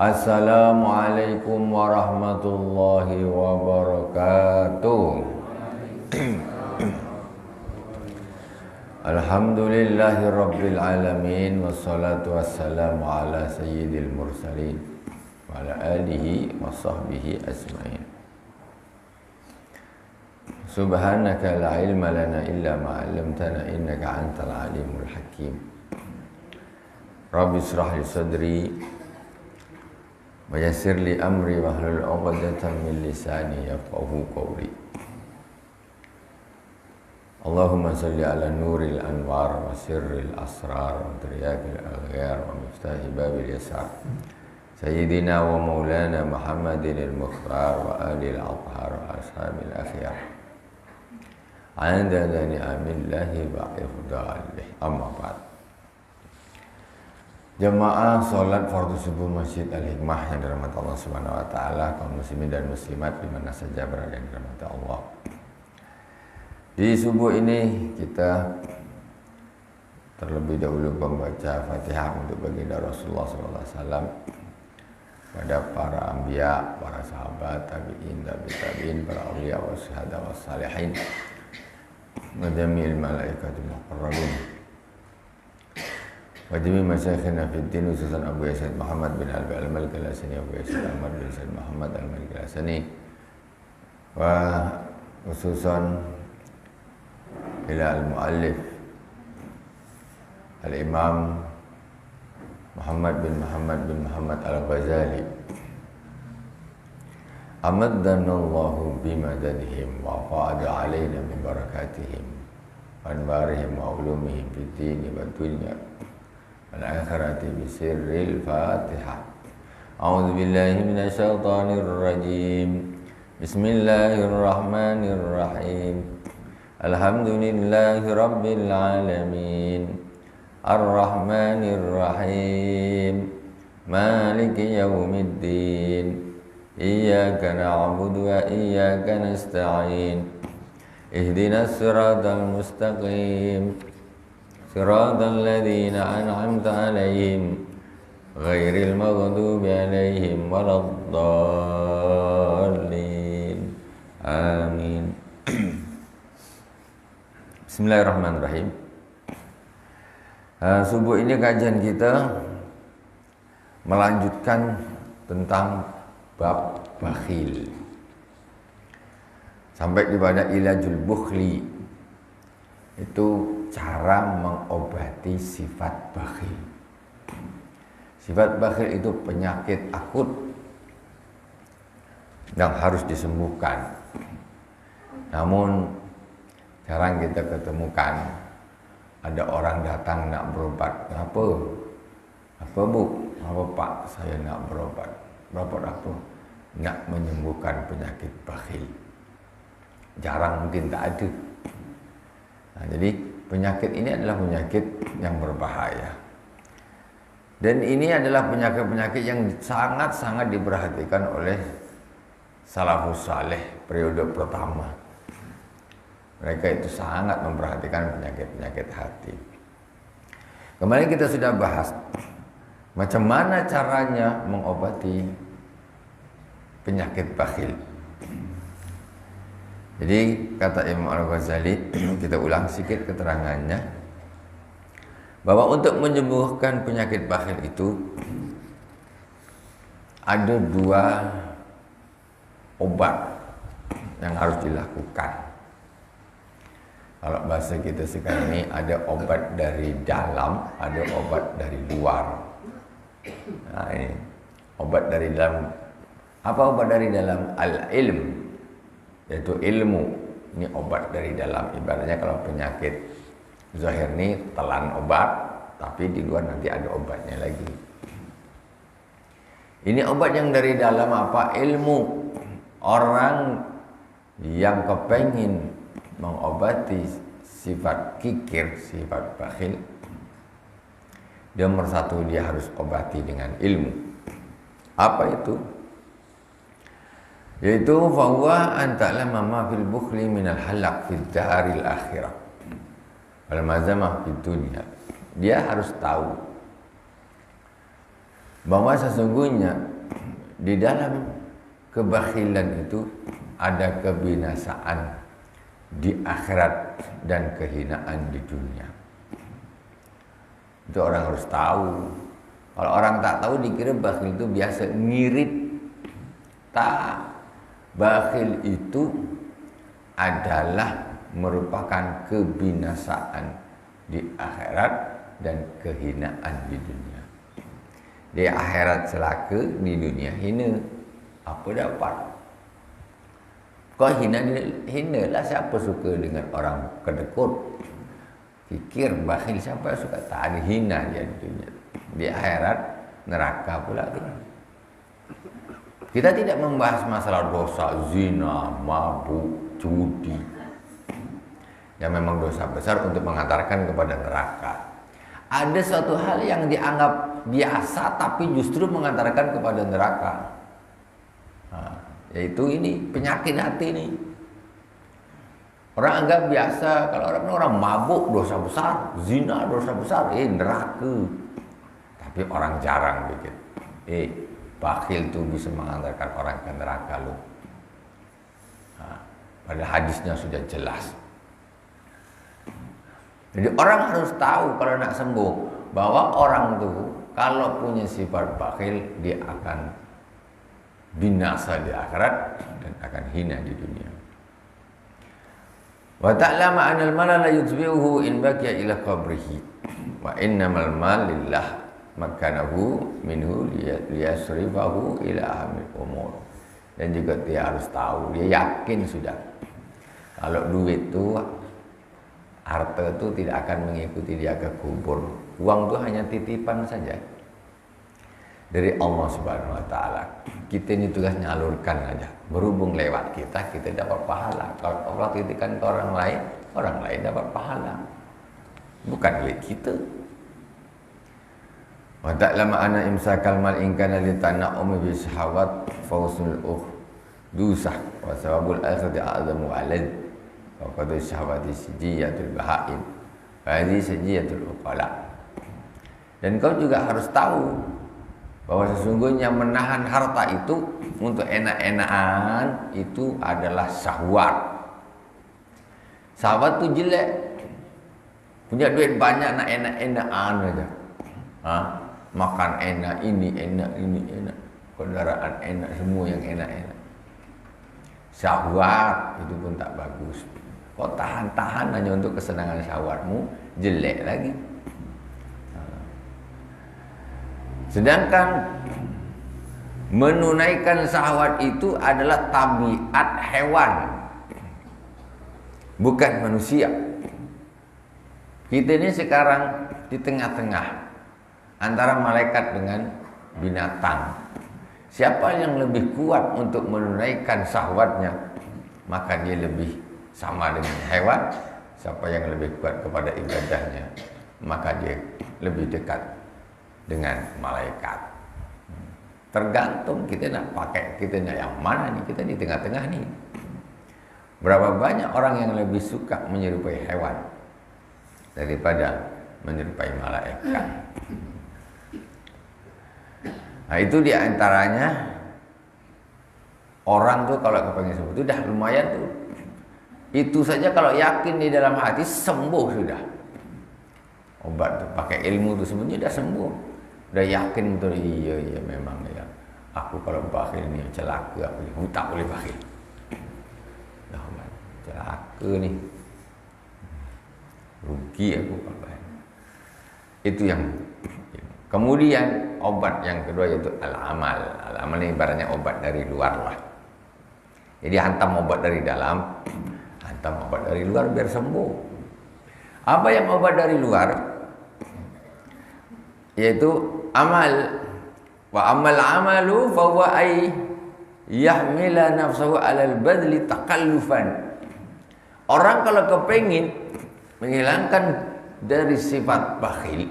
Assalamualaikum warahmatullahi wabarakatuh. Alhamdulillahi rabbil alamin. Wassalatu wassalamu ala sayyidil mursalin wa ala alihi wa sahbihi ajma'in. Subhanaka la ilma lana illa ma 'allamtana innaka antal alimul hakim. Rabbi israh li sadri wa yassir li amri wahlul 'uqdatam min lisani yafqahu qawli. Allahumma salli ala nuril anwar wa sirril asrar wa tiryaqil aghyar wa miftahi babil yasar Sayyidina wa maulana Muhammadin al-Mukhtar wa alil athhar wa ashabil akhyar Anda ni'amillahi wa ifdalih. Amma ba'd. Jamaah salat fardu subuh Masjid Al-Hikmah yang dirahmati Allah Subhanahu wa taala, kaum muslimin dan muslimat di mana saja berada yang dirahmati Allah. Di subuh ini kita terlebih dahulu membaca Fatihah untuk baginda Rasulullah SAW pada para anbiya, para sahabat, tabi'in, tabi'in, para awliya wa syuhada wa salihin, wa jami'il malaikatul muqarrabin, wa jami' masyayikhina fid din, khususan Abu Yazid Muhammad bin Albi al-Maliki al-Asani, Abu Yazid Ahmad bin Said Muhammad al-Maliki al-Asani, wa khususan ila al-muallif al-Imam Muhammad bin Muhammad al-Ghazali, amaddanallahu bimadadihim wa fa'ada alaina min barakatihim wa anwarihim wa ulumihim fid dini wa dunya wal akhirati bi sirril Fatihah. A'udzu billahi minasy syaithanir rajim. Bismillahirrahmanirrahim. Alhamdulillahi rabbil alamin. Ar-Rahmanir Rahim. Maliki yaumiddin. Iyyaka na'budu wa iyyaka nasta'in. Ihdinas siratal mustaqim. Siratal ladzina an'amta 'alaihim ghairil maghdubi 'alaihim waladdallin. Amin. Bismillahirrahmanirrahim. Subuh ini kajian kita melanjutkan tentang bab bakhil sampai kepada ilajul bukhli, itu cara mengobati sifat bakhil. Sifat bakhil itu penyakit akut yang harus disembuhkan, namun jarang kita ketemukan ada orang datang nak berobat. Kenapa? Apa bu? Apa pak? Saya nak berobat. Berobat apa? Nak menyembuhkan penyakit bakhil. Jarang, mungkin tak ada. Nah, jadi penyakit ini adalah penyakit yang berbahaya. Dan ini adalah penyakit-penyakit yang sangat-sangat diperhatikan oleh salafus saleh periode pertama. Mereka itu sangat memperhatikan penyakit-penyakit hati. Kemarin kita sudah bahas macam mana caranya mengobati penyakit bakhil. Jadi kata Imam Al-Ghazali, kita ulang sedikit keterangannya, bahwa untuk menyembuhkan penyakit bakhil itu ada dua obat yang harus dilakukan. Kalau bahasa kita sekarang ini ada obat dari dalam, ada obat dari luar. Nah, ini obat dari dalam. Apa obat dari dalam? Al-ilm, yaitu ilmu. Ini obat dari dalam. Ibaratnya kalau penyakit zahir ini telan obat, tapi di luar nanti ada obatnya lagi. Ini obat yang dari dalam apa? Ilmu. Orang yang kepengin mengobati sifat kikir, sifat bakhil, nomor satu dia harus obati dengan ilmu. Apa itu? Yaitu fahuwa an ta'lama ma fil bukhli minal halaq fid daril akhirah wal mazamah fid dunya. Dia harus tahu bahwa sesungguhnya di dalam kebakhilan itu ada kebinasaan di akhirat dan kehinaan di dunia. Itu orang harus tahu. Kalau orang tak tahu dikira bakhil itu biasa ngirit. Tak, bakhil itu adalah merupakan kebinasaan di akhirat dan kehinaan di dunia. Di akhirat celaka, di dunia hina. Apa dapat? Kau hinalah siapa suka dengan orang kedekut. Fikir bakhil siapa suka, tak ada hina dia di dunia. Di akhirat neraka pula tu. Kita tidak membahas masalah dosa zina, mabuk, judi. Yang memang dosa besar untuk mengantarkan kepada neraka. Ada suatu hal yang dianggap biasa tapi justru mengantarkan kepada neraka. Yaitu ini penyakit hati ini. Orang anggap biasa, kalau orang mabuk dosa besar, zina dosa besar, neraka. Tapi orang jarang bikin. Bakhil itu bisa mengantarkan orang ke neraka lu. Pada hadisnya sudah jelas. Jadi orang harus tahu kalau nak sembuh bahwa orang itu kalau punya sifat bakhil dia akan binasa di akhirat dan akan hina di dunia. Wa ta'lama anal mala la yutbi'uhu in baqiya ila qabrihi wa innamal mal lillah makanahu minhu liyasrifahu ila ahamil umur. Dan juga dia harus tahu, dia yakin sudah kalau duit itu, harta itu tidak akan mengikuti dia ke kubur. Uang itu hanya titipan saja dari Allah Subhanahu wa taala. Kita ini tugas nyalurkan aja. Berhubung lewat kita dapat pahala. Kalau Allah titipkan ke orang lain dapat pahala. Bukan milik kita. Wa ta'lama anna imsakal mal in kana li tana'umi bi syahawat fawsul dusah wa sawabul akhirati a'zamu alad wa qad syahawati sijiyatul bahaim wa hadhihi sijiyatul uqala. Dan kau juga harus tahu bahwa sesungguhnya menahan harta itu untuk enak-enakan itu adalah syahwat. Syahwat itu jelek. Punya duit banyak nak enak-enakan aja. Makan enak, ini enak, kendaraan enak, semua yang enak-enak. Syahwat itu pun tak bagus. Kau tahan-tahan hanya untuk kesenangan syahwatmu, jelek lagi. Sedangkan menunaikan syahwat itu adalah tabiat hewan, bukan manusia. Kita ini sekarang di tengah-tengah antara malaikat dengan binatang. Siapa yang lebih kuat untuk menunaikan syahwatnya, maka dia lebih sama dengan hewan. Siapa yang lebih kuat kepada ibadahnya, maka dia lebih dekat dengan malaikat. Tergantung kita nak pakai, kita nak yang mana nih. Kita di tengah-tengah nih. Berapa banyak orang yang lebih suka menyerupai hewan daripada menyerupai malaikat. Nah itu diantaranya orang tuh kalau kepengen sembuh itu dah lumayan tuh. Itu saja kalau yakin di dalam hati sembuh sudah. Obat tuh pakai ilmu tuh sebenarnya dah sembuh. Udah yakin betul, iya memang ya. Aku kalau bakhil ni celaka, aku tak boleh bakhil. Dah celaka ni. Rugi aku kalau bakhil. Itu yang. Kemudian obat yang kedua yaitu al-amal. Al-amal ini ibaratnya obat dari luar lah. Jadi hantam obat dari dalam, hantam obat dari luar biar sembuh. Apa yang obat dari luar? Yaitu amal. Wa amal amalu fa huwa ay yahmila nafsahu 'alal badli takallufan. Orang kalau kepengin menghilangkan dari sifat bakhil,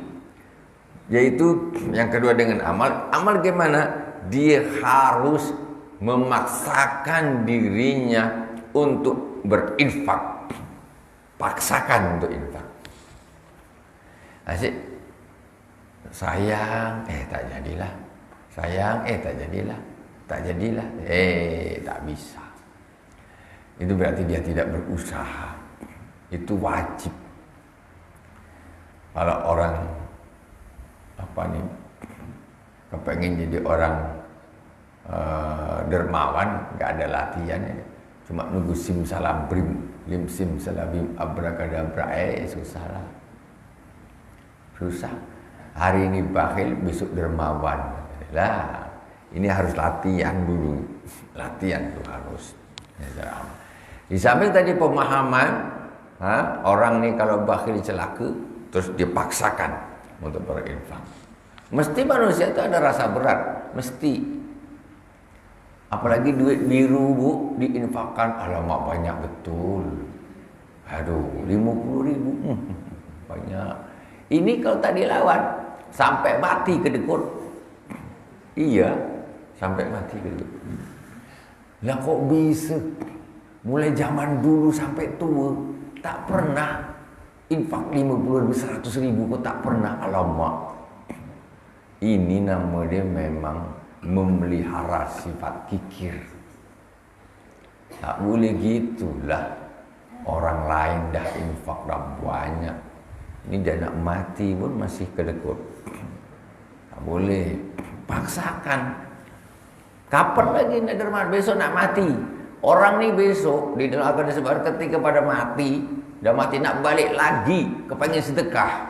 yaitu yang kedua dengan amal. Amal gimana? Dia harus memaksakan dirinya untuk berinfak. Paksakan untuk infak. Asyik sayang, tak jadilah. sayang, tak jadilah, tak bisa. Itu berarti dia tidak berusaha. Itu wajib. Kalau orang kepengen jadi orang dermawan, nggak ada latihan, cuma nunggu sim salam brim, lim sim salabim abrakadabra, susah lah. Susah. Hari ini bakhil, besok dermawan. Lah, ini harus latihan dulu. Latihan tuh harus. Di samping tadi pemahaman, orang nih kalau bakhil celaka, terus dipaksakan untuk berinfak. Mesti manusia itu ada rasa berat, mesti. Apalagi duit biru bu, diinfakkan, alamak banyak betul. Aduh, 50.000, banyak. Ini kalau tak dilawan, sampai mati kedekut. Iya, sampai mati kedekut. Lah kok bisa? Mulai zaman dulu sampai tua, tak pernah infak 50.000, 100.000, kok tak pernah. Alamak. Ini nama dia memang memelihara sifat kikir. Tak boleh gitulah. Orang lain dah infak dah banyak. Ini dia nak mati pun masih kedekut. Tak boleh. Paksakan. Kapan lagi nak dermawan? Besok nak mati. Orang ni besok di dalam agama disebut ketika pada mati, dah mati nak balik lagi, kepengen sedekah.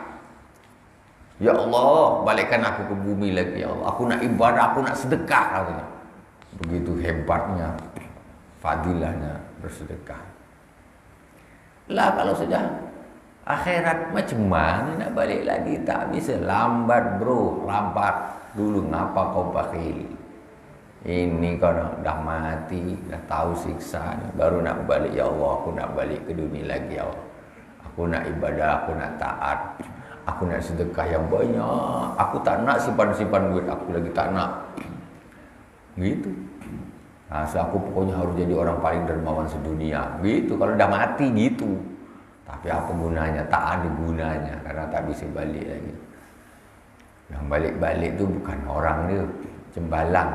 Ya Allah, balikkan aku ke bumi lagi, ya Allah. Aku nak ibadah, aku nak sedekah katanya. Begitu hebatnya, fadilahnya bersedekah. Lah kalau sudah akhirat macam mana nak balik lagi? Tak bisa, lambat bro, lambat. Dulu ngapa kau bakhil? Ini kau dah mati, dah tahu siksa, baru nak balik. Ya Allah, aku nak balik ke dunia lagi, ya Allah. Aku nak ibadah, aku nak taat. Aku nak sedekah yang banyak. Aku tak nak simpan-simpan duit. Aku lagi tak nak. Gitu. Nah, so aku pokoknya harus jadi orang paling dermawan sedunia. Gitu. Kalau dah mati gitu. Tapi apa gunanya? Tak ada gunanya. Karena tak bisa balik lagi. Yang balik-balik tu bukan orang dia. Cembalang.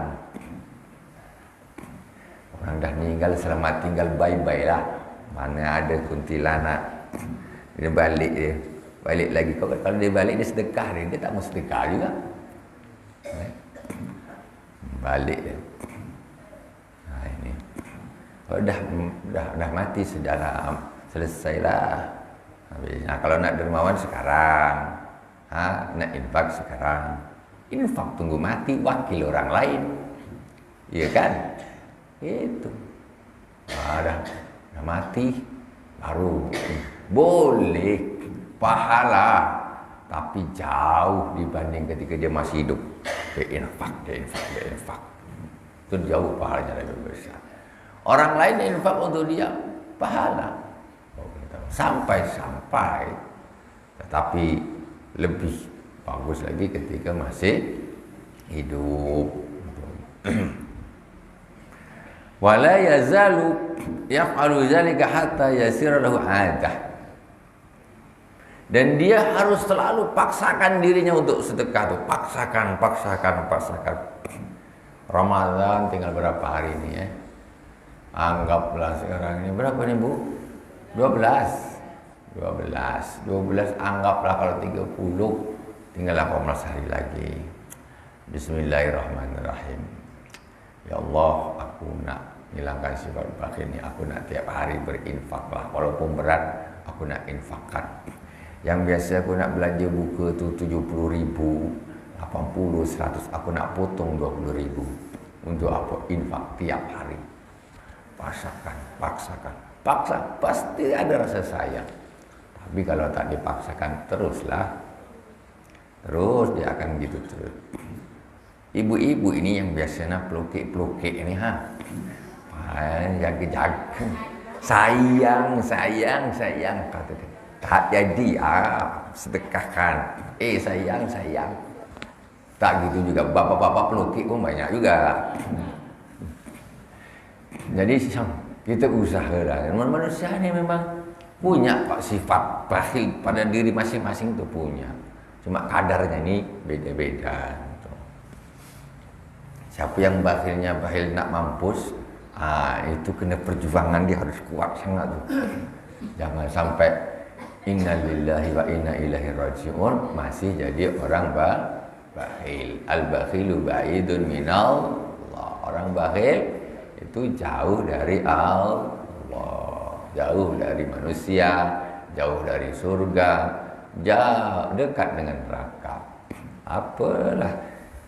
Orang dah meninggal, selamat tinggal, bye-bye lah. Mana ada kuntilanak. Dia balik dia. Balik lagi. Kalau dia balik, dia sedekah dia. Dia tak mau sedekah juga. Balik dia. Nah ini. Kalau dah mati, sudahlah. Selesailah. Nah, kalau nak dermawan sekarang. Nak infak sekarang. Infak tunggu mati, wakil orang lain. Iya kan? Itu. Dah mati. Baru. Boleh. Pahala, tapi jauh dibanding ketika dia masih hidup. Dia infak. Itu jauh pahalanya lebih besar. Orang lain infak untuk dia pahala sampai, tetapi lebih bagus lagi ketika masih hidup. Wala yazalu yaf'alu zalika hatta yasira lahu 'adah. Dan dia harus selalu paksakan dirinya untuk sedekah tuh. Paksakan. Ramadan tinggal berapa hari ini ya? Anggaplah sekarang ini berapa nih Bu? 12 anggaplah kalau 30 tinggal 18 hari lagi. Bismillahirrahmanirrahim. Ya Allah, aku nak hilangkan sifat bakhil ini. Aku nak tiap hari berinfak lah. Walaupun berat, aku nak infakkan. Yang biasa aku nak belanja buka tu 70.000, 80, 100, aku nak potong 20.000. Untuk apa? Infak tiap hari. Paksakan. Pasti ada rasa sayang. Tapi kalau tak dipaksakan teruslah. Terus dia akan gitu terus. Ibu-ibu ini yang biasanya pelukik ini jaga-jaga. Sayang kata dia. Tak jadi, sedekahkan. Sayang. Tak gitu juga. Bapak-bapak pelukik pun banyak juga. Jadi kita usahalah. Manusia ini memang punya sifat bakhil pada diri masing-masing itu punya. Cuma kadarnya ini beda-beda. Siapa yang bakhilnya bakhil nak mampus, itu kena perjuangan, dia harus kuat sangat tuh. Jangan sampai inna lillahi wa inna ilaihi raji'un masih jadi orang bakhil. Al-bakhilu ba'idun minallah. Orang bakhil itu jauh dari Allah, jauh dari manusia, jauh dari surga, jauh dekat dengan neraka. Apalah,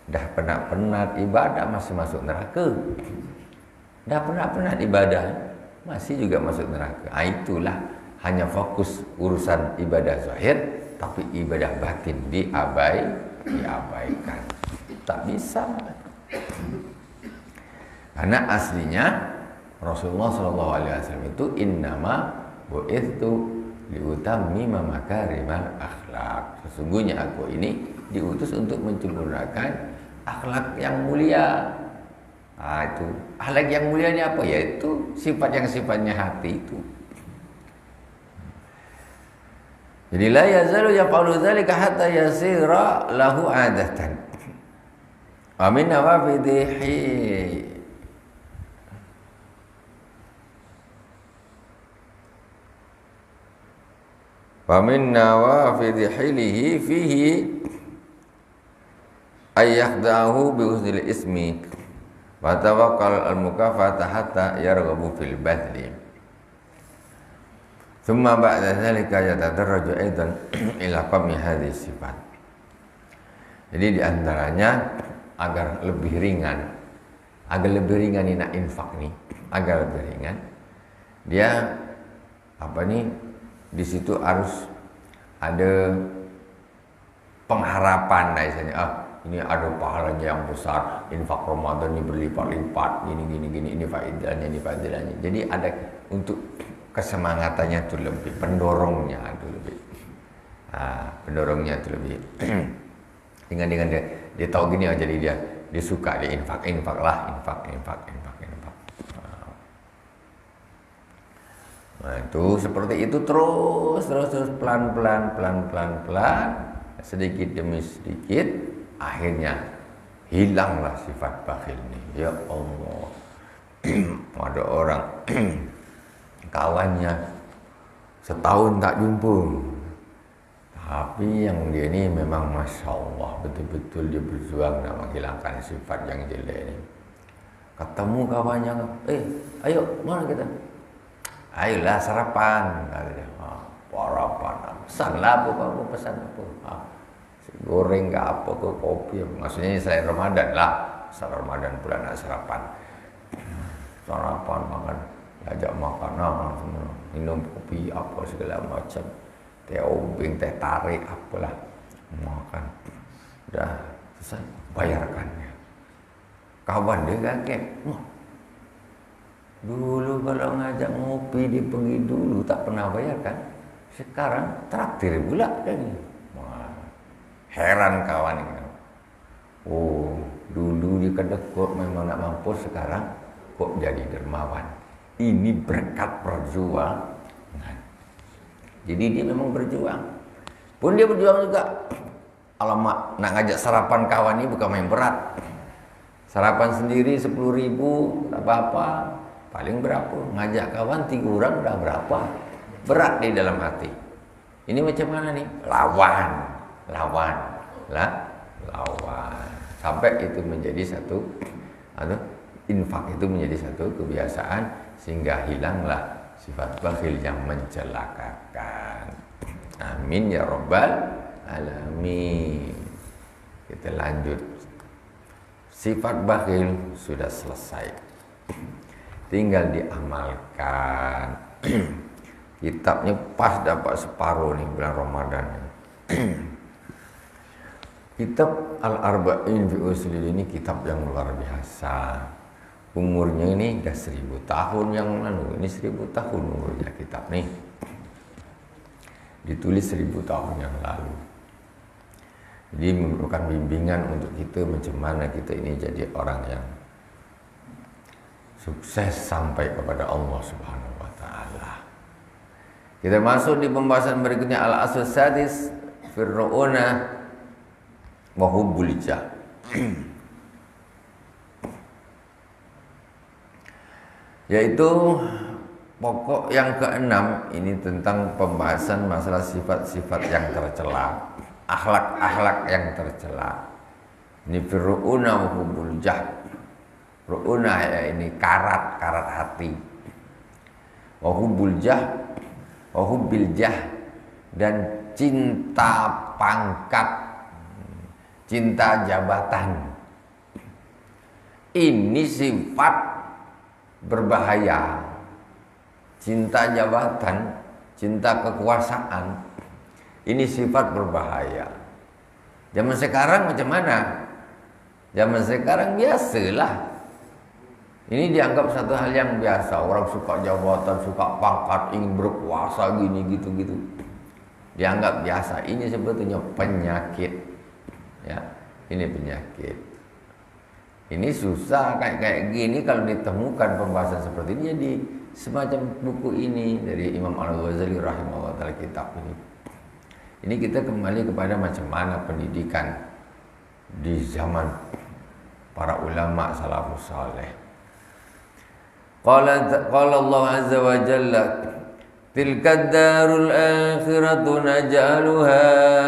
dah penat-penat ibadah masih masuk neraka. Dah penat-penat ibadah masih juga masuk neraka. Itulah, hanya fokus urusan ibadah zahir, tapi ibadah batin diabaikan. Tak bisa. Karena aslinya Rasulullah SAW itu innama bu'ithtu liutammima makarimal akhlak. Sesungguhnya aku ini diutus untuk menyempurnakan akhlak yang mulia. Itu akhlak yang mulia ini apa? Yaitu sifat yang sifatnya hati itu. Jadi la yazalu yaqulu dzalika hatta yasira lahu adatan. Wa min nawafidihi Famin nawafidhi hilihi fihi ayyakdahu biuznil ismi wa tawakkal al-mukafata hatta yarghabu fil badli thumma ba'da dhalika yatadarraju aidan ila qami hadhihi sifat. Jadi diantaranya agar lebih ringan ini nak infak nih, agar lebih ringan dia di situ harus ada pengharapan, misalnya ini ada pahalanya yang besar, infak Ramadan ini berlipat-lipat, gini, ini faedahnya. Jadi ada untuk kesemangatannya itu lebih, pendorongnya itu lebih. Pendorongnya itu lebih. dengan dia tahu gini, jadi dia suka, dia infak. Nah, itu seperti itu terus pelan-pelan, sedikit demi sedikit, akhirnya hilanglah sifat bakhil ini. Ya Allah, ada orang kawannya setahun tak jumpa, tapi yang dia ini memang Masya Allah, betul-betul dia berjuang nak menghilangkan sifat yang jelek ini. Ketemu kawannya, ayo mana kita? Ayolah sarapan, kata dia. Sarapan, pesanlah apa, pesan apa? Goreng ke apa, ke kopi, maksudnya selain Ramadan lah. Setelah Ramadan pula nak sarapan. Sarapan, makan, ajak makanan, minum kopi apa segala macam, teh obeng, teh tarik, apalah, makan. Dah selesai, bayarkannya. Kawan dia kaget. Dulu kalau ngajak ngopi dia pergi dulu tak pernah bayar kan. Sekarang traktir pula kan. Wah, heran kawan ini. Oh, dulu dia kata kok memang nak mampus, sekarang kok jadi dermawan. Ini berkat perjuangan. Jadi dia memang berjuang. Pun dia berjuang juga. Alamak, nak ngajak sarapan kawan ini bukan main berat. Sarapan sendiri 10.000 tak apa-apa. Paling berapa? Ngajak kawan 3 orang dah berapa? Berat di dalam hati. Ini macam mana nih? Lawan. Sampai itu menjadi satu, infak itu menjadi satu kebiasaan, sehingga hilanglah sifat bakhil yang mencelakakan. Amin ya Rabbal Alamin. Kita lanjut. Sifat bakhil sudah selesai. Tinggal diamalkan. Kitabnya pas dapat separuh nih bulan Ramadan. Kitab Al-Arba'in fi Usulil ini kitab yang luar biasa. Umurnya ini dah 1000 tahun yang lalu. Ini 1000 tahun umurnya kitab nih. Ditulis 1000 tahun yang lalu. Jadi merupakan bimbingan untuk kita macam mana kita ini jadi orang yang sukses sampai kepada Allah Subhanahu wa taala. Kita masuk di pembahasan berikutnya, al-asl sadis fir'una wa hubbul jah. Yaitu pokok yang keenam ini tentang pembahasan masalah sifat-sifat yang tercela, akhlak-akhlak yang tercela. Ini fir'una wa hubbul jah. Ru'una ya ini karat hati. Wa hubbul jah, wa hubbil jah, dan cinta pangkat, cinta jabatan. Ini sifat berbahaya. Cinta jabatan, cinta kekuasaan, ini sifat berbahaya. Zaman sekarang macam mana? Zaman sekarang biasalah. Ini dianggap satu hal yang biasa. Orang suka jabatan, suka pangkat, ingin berkuasa gini gitu. Dianggap biasa. Ini sebetulnya penyakit. Ya, ini penyakit. Ini susah kayak gini kalau ditemukan pembahasan seperti ini. Jadi semacam buku ini dari Imam Al-Ghazali rahimahullah ta'ala, kitab ini. Ini kita kembali kepada macam mana pendidikan di zaman para ulama salafus saleh. Qala Allah azza wa jalla, tilka darul akhiratu naj'aluha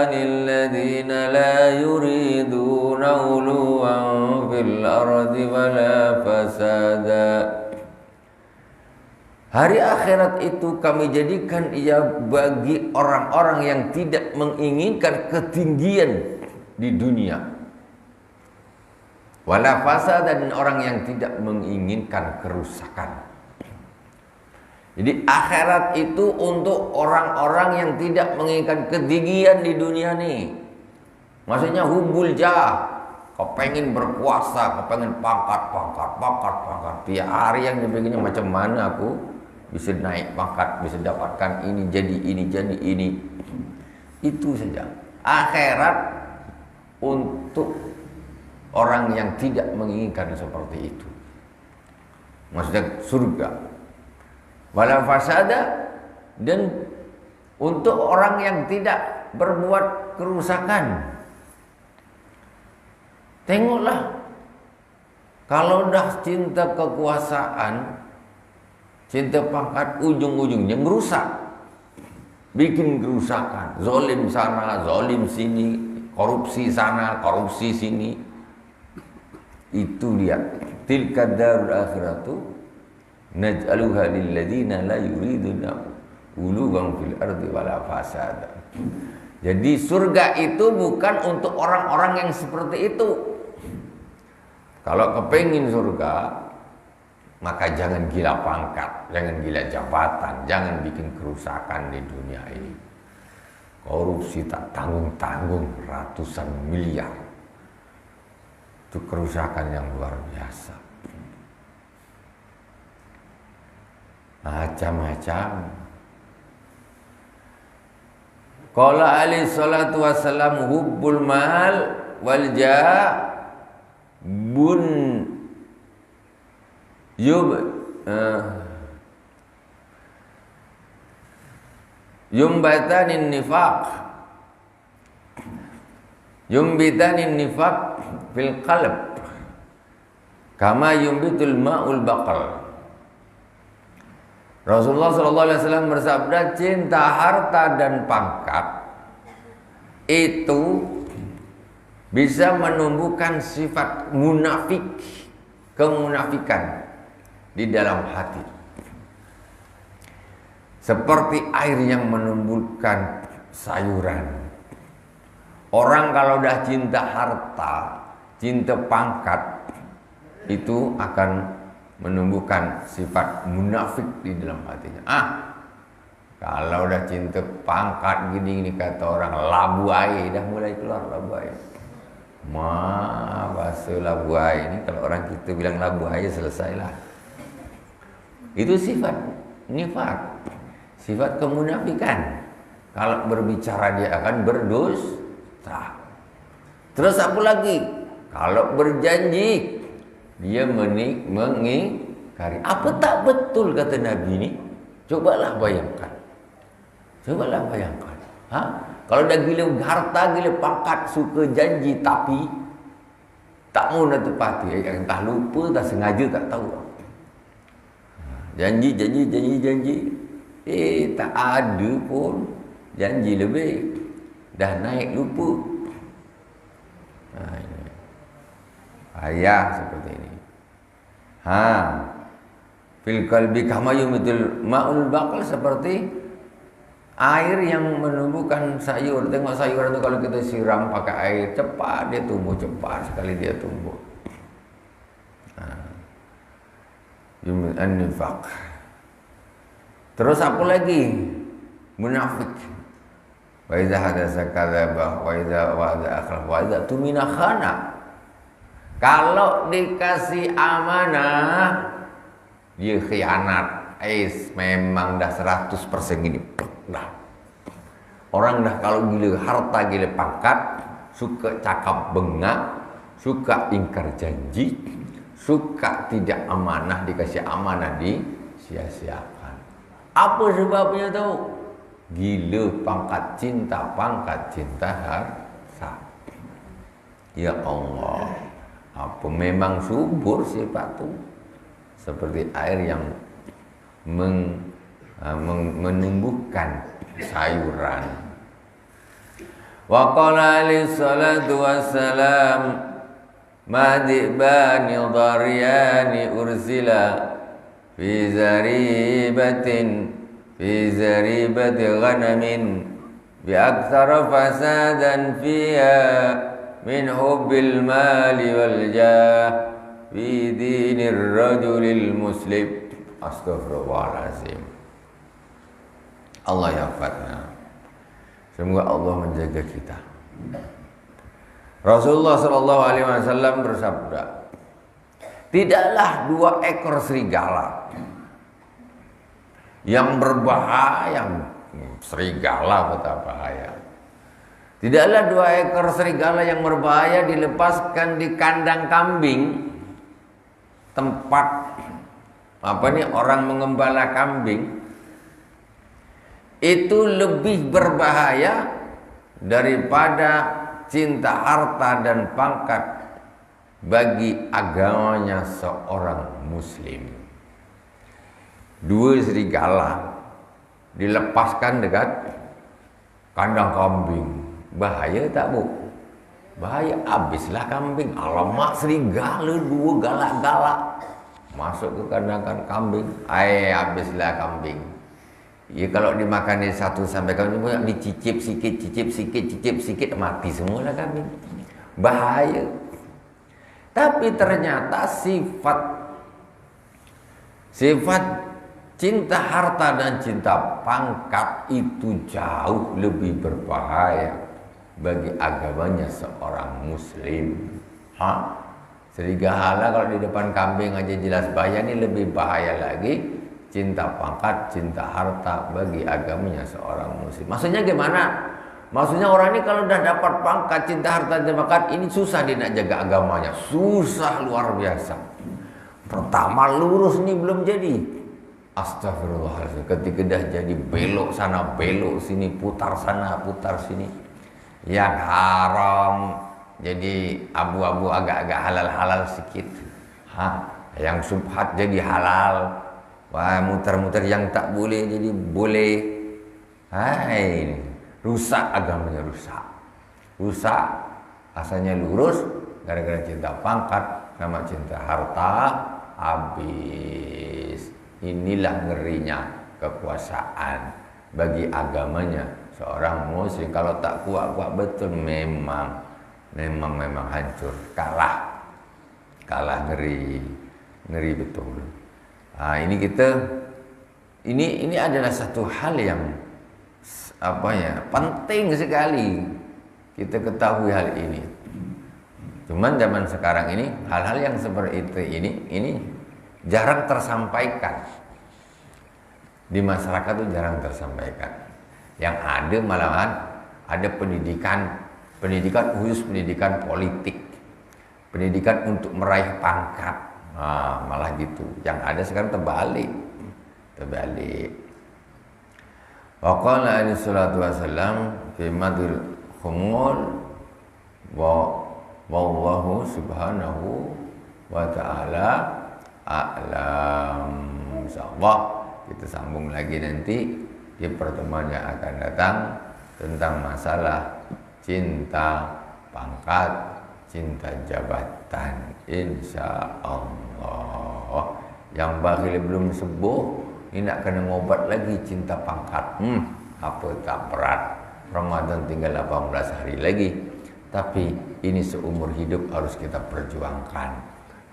lil ladzina la yuriduna uluwan fil ardi wala fasada. Hari akhirat itu kami jadikan ia bagi orang-orang yang tidak menginginkan ketinggian di dunia, wala fasada, dan orang yang tidak menginginkan kerusakan. Jadi akhirat itu untuk orang-orang yang tidak menginginkan ketinggian di dunia nih. Maksudnya hubbul jah, kepengen berkuasa, kepengen pangkat. Tiap hari yang dipikirnya macam mana aku bisa naik pangkat, bisa dapatkan ini, jadi ini. Itu saja. Akhirat untuk orang yang tidak menginginkan seperti itu. Maksudnya surga. Wala fasada, dan untuk orang yang tidak berbuat kerusakan. Tengoklah, kalau dah cinta kekuasaan, cinta pangkat, ujung-ujungnya merusak, bikin kerusakan, zalim sana, zalim sini, korupsi sana, korupsi sini. Itu dia. Tilka darul akhiratu naj'aluha lil ladzina la yuriduna uluwan fil ardi wala fasada. Jadi surga itu bukan untuk orang-orang yang seperti itu. Kalau kepengin surga, maka jangan gila pangkat, jangan gila jabatan, jangan bikin kerusakan di dunia ini. Korupsi tak tanggung-tanggung ratusan miliar. Itu kerusakan yang luar biasa. Macam-macam. Qala alaihi salatu wassalam, hubbul mal wal jah bun yumbatanin nifaq fil qalb kama yumbitul ma'ul baqal. Rasulullah sallallahu alaihi wasallam bersabda, cinta harta dan pangkat itu bisa menumbuhkan sifat munafik, kemunafikan di dalam hati. Seperti air yang menumbuhkan sayuran. Orang kalau udah cinta harta, cinta pangkat, itu akan menumbuhkan sifat munafik di dalam hatinya. Kalau udah cinta pangkat gini kata orang, labu air, dah mulai keluar labu air. Bahasa labu air ini, kalau orang kita bilang labu air, selesailah. Itu sifat nifak, sifat kemunafikan. Kalau berbicara dia akan berdusta. Terus apa lagi? Kalau berjanji dia mengingkari. Apa tak betul kata Nabi ini? Cobalah bayangkan. Kalau dah gila harta, gila pangkat, suka janji tapi tak mau nak tepati, entah lupa, tak sengaja, tak tahu. Janji. Tak ada pun janji lebih. Dah naik lupa. Ini. Ayah seperti ini. Fil qalbi kama yumithil ma'ul baqal, seperti air yang menumbuhkan sayur. Tengok sayuran itu kalau kita siram pakai air, cepat dia tumbuh, cepat sekali dia tumbuh. An-nifaq. Terus apa lagi? Munafik. Wa idza hadatsa kadzaba wa idza wa'ada akhlaf wa idza tumina khana. Kalau dikasih amanah dia khianat. Memang dah 100% gini. Dah. Orang dah kalau gila harta, gila pangkat, suka cakap bengak, suka ingkar janji, suka tidak amanah, dikasih amanah disia-siakan. Apa sebabnya tahu? Gila pangkat cinta harta. Ya Allah, apa memang subur sifat itu? Seperti air yang menumbuhkan sayuran. Wa qala alayhi salatu wassalam, madibani dharyani ursila fi zaribati ghanamin bi aktsara fasadan fiha min hubbil mali wal jah fi dinir rajulil muslim. Astaghfirullahalazim. Allah yafatna. Semoga Allah menjaga kita. Rasulullah SAW bersabda, tidaklah 2 ekor serigala yang berbahaya. Serigala betapa bahaya. Tidaklah 2 ekor serigala yang berbahaya dilepaskan di kandang kambing, tempat orang mengembala kambing, itu lebih berbahaya daripada cinta harta dan pangkat bagi agamanya seorang muslim. 2 serigala dilepaskan dekat kandang kambing. Bahaya tak, Bu? Bahaya, habislah kambing. Alamak, serigala 2 galak-galak masuk ke kandang kambing. Habislah kambing. Ya kalau dimakan dari 1 sampai kambing, dicicip sikit, mati semualah kambing. Bahaya. Tapi ternyata sifat cinta harta dan cinta pangkat itu jauh lebih berbahaya bagi agamanya seorang muslim. Serigala kalau di depan kambing aja jelas bahaya, ini lebih bahaya lagi cinta pangkat, cinta harta bagi agamanya seorang muslim. Maksudnya gimana? Maksudnya orang ini kalau udah dapat pangkat, cinta harta dan pangkat, ini susah dia nak jaga agamanya. Susah luar biasa. Pertama lurus ini belum jadi. Astagfirullahaladzim. Ketika dah jadi belok sana, belok sini, putar sana, putar sini. Yang haram jadi abu-abu, agak-agak halal-halal sedikit. Yang subhat jadi halal. Wah, muter-muter yang tak boleh jadi boleh. Rusak agamanya, rusak. Asalnya lurus, gara-gara cinta pangkat sama cinta harta, habis. Inilah ngerinya kekuasaan bagi agamanya seorang muslim. Kalau tak kuat-kuat betul, memang hancur, kalah ngeri betul. Ini adalah satu hal yang penting sekali kita ketahui hal ini. Cuman zaman sekarang ini hal-hal yang seperti ini jarang tersampaikan di masyarakat, itu jarang tersampaikan. Yang ada malahan ada pendidikan khusus, pendidikan politik, pendidikan untuk meraih pangkat, malah gitu. Yang ada sekarang terbalik. Wa qala alaihi salatu wasallam fi madil khumul wa wallahu subhanahu wa ta'ala a'lam. insyaallah kita sambung lagi nanti di pertemuan yang akan datang tentang masalah cinta pangkat, cinta jabatan, insyaallah. Yang bakhil belum sembuh, ini nak kena ngobat lagi cinta pangkat. Apa tak berat. Ramadan tinggal 18 hari lagi. Tapi ini seumur hidup harus kita perjuangkan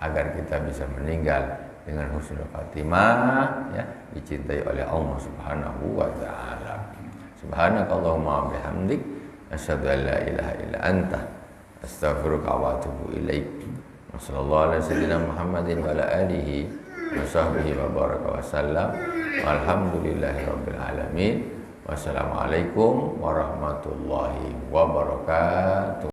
agar kita bisa meninggal dengan husnul khatimah, ya, dicintai oleh Allah Subhanahu wa taala. Subhanakallahumma bihamdik asyhadu an la ilaha illa anta astaghfiruka wa atubu ilaik. Wassallallahu ala sayyidina Muhammadin wa ala alihi wa sahbihi wa baraka wa sallam. Walhamdulillahi rabbil alamin. Wassalamualaikum warahmatullahi wabarakatuh.